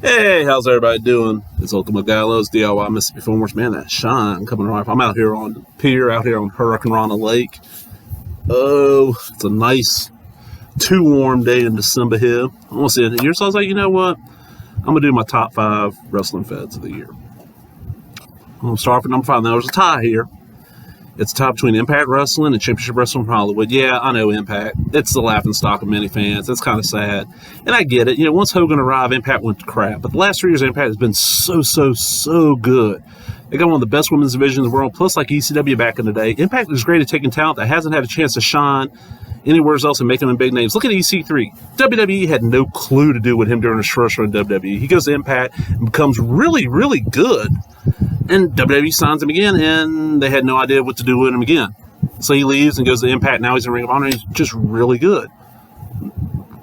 Hey, how's everybody doing? It's Ultimate Guy Loves DIY Mississippi Farmworks. Man, that shine coming right off. I'm out here on the pier, out here on Hurricane Lake. Oh, it's a nice, too warm day in December here. I want to see it here, so I was like, you know what? I'm going to do my top 5 wrestling feds of the year. I'm going to start with number 5. Now, there's a tie here. It's a tie between Impact Wrestling and Championship Wrestling from Hollywood. Yeah, I know Impact. It's the laughing stock of many fans. It's kind of sad. And I get it. You know, once Hogan arrived, Impact went to crap. But the last 3 years, Impact has been so good. They got one of the best women's divisions in the world, plus like ECW back in the day. Impact is great at taking talent that hasn't had a chance to shine anywhere else and making them big names. Look at EC3. WWE had no clue to do with him during his first run in WWE. He goes to Impact and becomes really good. And WWE signs him again, and they had no idea what to do with him again. So he leaves and goes to Impact. Now he's in Ring of Honor, and he's just really good.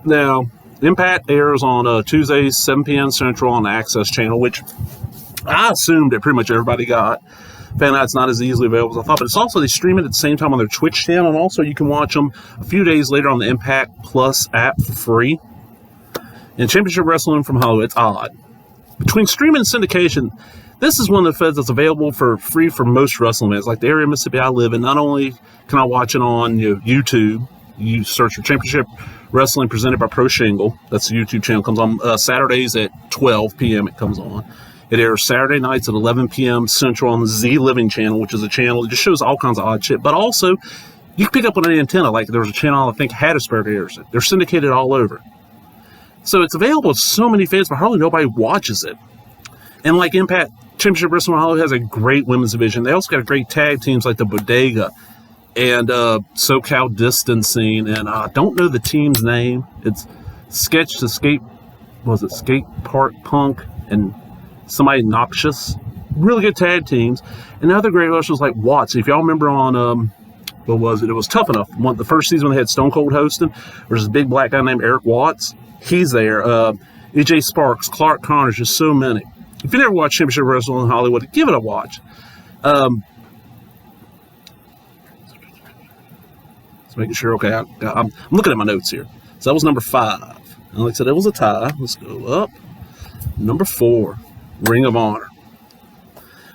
Now, Impact airs on Tuesdays, 7 p.m. Central on the Access channel, which I assumed that pretty much everybody got. Found out it's not as easily available as I thought, but it's also, they stream it at the same time on their Twitch channel, and also you can watch them a few days later on the Impact Plus app for free. And Championship Wrestling from Hollywood, it's odd. Between streaming and syndication, this is one of the feds that's available for free for most wrestling fans. Like the area of Mississippi I live in, not only can I watch it on YouTube, you search for Championship Wrestling presented by Pro Shingle. That's the YouTube channel. It comes on Saturdays at 12 p.m. It comes on. It airs Saturday nights at 11 p.m. Central on the Z Living channel, which is a channel that just shows all kinds of odd shit. But also, you can pick up on any antenna. Like there was a channel, I think Hattiesburg airs it. They're syndicated all over. So it's available to so many fans, but hardly nobody watches it. And like Impact, Championship Wrestling Hollywood has a great women's division. They also got great tag teams like the Bodega and SoCal Distancing, and I don't know the team's name. It's Sketch to Skate, Skate Park Punk and somebody Noxious. Really good tag teams. And other great wrestlers like Watts. If y'all remember on, what was it? It was Tough Enough. The first season they had Stone Cold hosting. There's this big black guy named Eric Watts. He's there. AJ Sparks, Clark Connors, just so many. If you never watched Championship Wrestling in Hollywood, give it a watch. Just making sure, okay, I'm looking at my notes here. So that was number 5. And like I said, it was a tie. Let's go up. Number 4, Ring of Honor.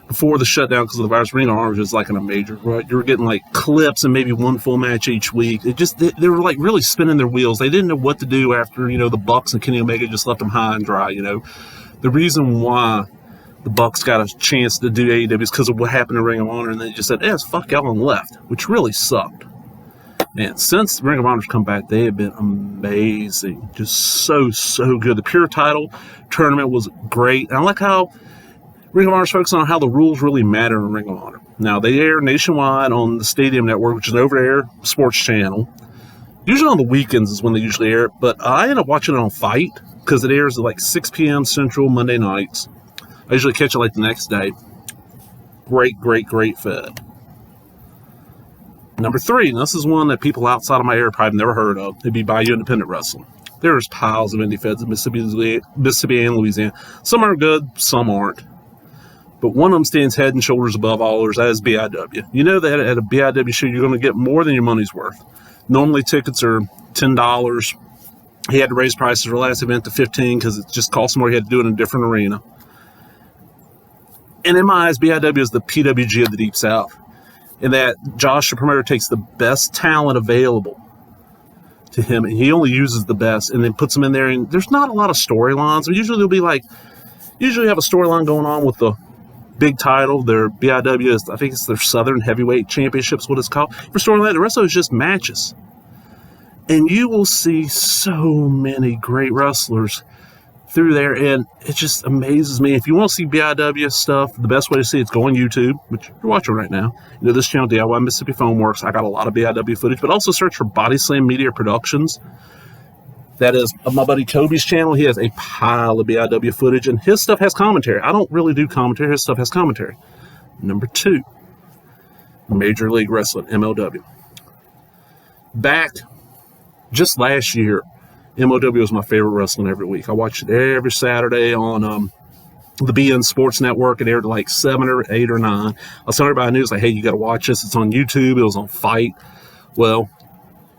Before the shutdown because of the virus, Ring of Honor was just like in a major, right? You were getting like clips and maybe one full match each week. They were like really spinning their wheels. They didn't know what to do after, the Bucks and Kenny Omega just left them high and dry, The reason why the Bucks got a chance to do AEW is because of what happened to Ring of Honor, and they just said, fuck y'all, and left, which really sucked. And since Ring of Honor's come back, they have been amazing. Just so good. The Pure Title tournament was great. And I like how Ring of Honor's focusing on how the rules really matter in Ring of Honor. Now, they air nationwide on the Stadium Network, which is an over-the-air sports channel. Usually on the weekends is when they usually air it, but I end up watching it on Fight, because it airs at like 6 p.m. Central Monday nights. I usually catch it like the next day. Great fed. Number 3, and this is one that people outside of my area probably never heard of. It'd be Bayou Independent Wrestling. There's piles of indie feds in Mississippi and Louisiana. Some are good, some aren't. But one of them stands head and shoulders above all others. That is BIW. You know that at a BIW show, you're going to get more than your money's worth. Normally, tickets are $10. He had to raise prices for the last event to $15 because it just cost more. He had to do it in a different arena. And in my eyes, BIW is the PWG of the Deep South. In that Josh, the promoter, takes the best talent available to him, and he only uses the best, and then puts them in there. And there's not a lot of storylines. Usually there'll be usually have a storyline going on with the big title. Their BIW is, I think it's their Southern Heavyweight Championships, what it's called. For storyline, the rest of it is just matches. And you will see so many great wrestlers through there, and it just amazes me. If you want to see BIW stuff, the best way to see it is go on YouTube, which you're watching right now. This channel, DIY Mississippi Foamworks, I got a lot of BIW footage, but also search for Body Slam Media Productions. That is my buddy Toby's channel. He has a pile of BIW footage, and his stuff has commentary. I don't really do commentary. His stuff has commentary. Number 2, Major League Wrestling, MLW. Back just last year, MLW was my favorite wrestling every week. I watched it every Saturday on the BN Sports Network. It aired like 7 or 8 or 9. I saw everybody knew, it was like, hey, you got to watch this. It's on YouTube. It was on Fight. Well,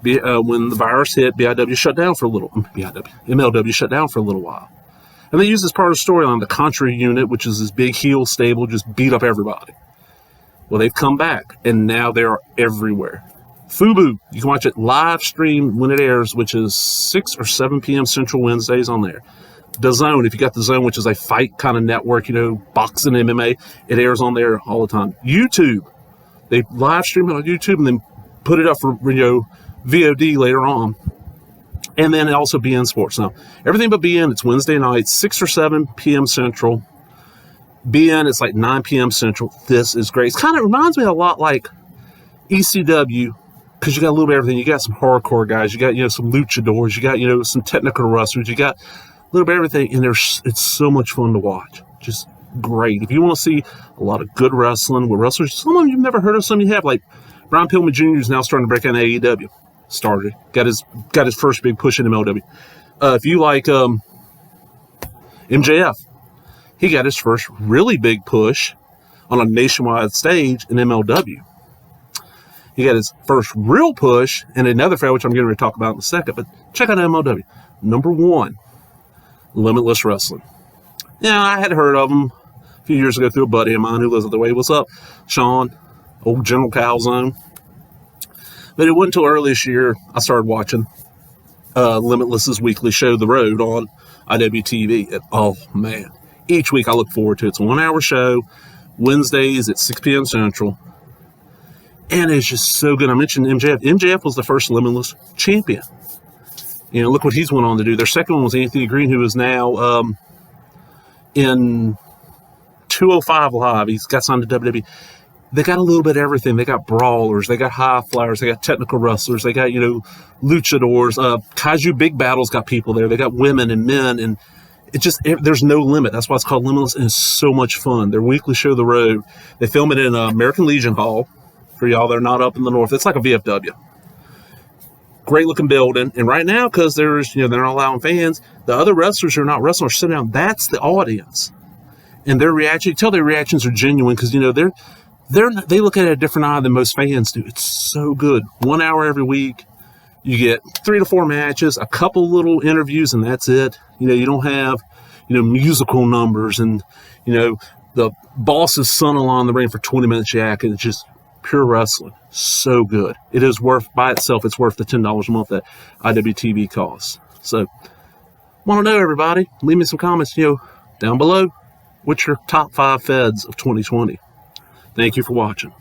when the virus hit, MLW shut down for a little while. And they use this part of the storyline, the Contra unit, which is this big heel stable, just beat up everybody. Well, they've come back, and now they're everywhere. FUBU, you can watch it live stream when it airs, which is 6 or 7 p.m. Central Wednesdays on there. DAZN, if you got DAZN, which is a fight kind of network, boxing, MMA, it airs on there all the time. YouTube, they live stream it on YouTube and then put it up for VOD later on. And then also BN Sports. Now, everything but BN, it's Wednesday night, 6 or 7 p.m. Central. BN, it's like 9 p.m. Central. This is great. It kind of reminds me a lot like ECW, because you got a little bit of everything. You got some hardcore guys. You got, some luchadors. You got, some technical wrestlers. You got a little bit of everything. And it's so much fun to watch. Just great. If you want to see a lot of good wrestling with wrestlers, some of them you've never heard of, some you have. Like Brian Pillman Jr. is now starting to break out in AEW. Started. Got his first big push in MLW. If you like MJF, he got his first really big push on a nationwide stage in MLW. He got his first real push in another fair, which I'm going to talk about in a second. But check out MLW. Number 1, Limitless Wrestling. Yeah, I had heard of him a few years ago through a buddy of mine who lives the way. What's up, Sean? Old General Calzone. But it wasn't until early this year I started watching Limitless's weekly show, The Road, on IWTV. And, oh, man. Each week I look forward to it. It's a 1-hour show, Wednesdays at 6 p.m. Central. And it's just so good. I mentioned MJF. MJF was the first Limitless champion. Look what he's went on to do. Their second one was Anthony Green, who is now in 205 Live. He's got signed to WWE. They got a little bit of everything. They got brawlers. They got high flyers. They got technical wrestlers. They got, luchadors. Kaiju Big Battle's got people there. They got women and men. And there's no limit. That's why it's called Limitless. And it's so much fun. Their weekly show, The Road, they film it in American Legion Hall. For y'all that are not up in the north, it's like a VFW. Great looking building. And right now, because they're not allowing fans, the other wrestlers who are not wrestling are sitting down. That's the audience. And their reaction, you tell their reactions are genuine because, they look at it a different eye than most fans do. It's so good. 1 hour every week. You get 3 to 4 matches, a couple little interviews, and that's it. You don't have, musical numbers and, the boss's son along the ring for 20 minutes yak. And it's just pure wrestling. So good. It is worth, by itself, it's worth the $10 a month that IWTV costs. So, want to know, everybody, leave me some comments, down below. What's your top 5 feds of 2020? Thank you for watching.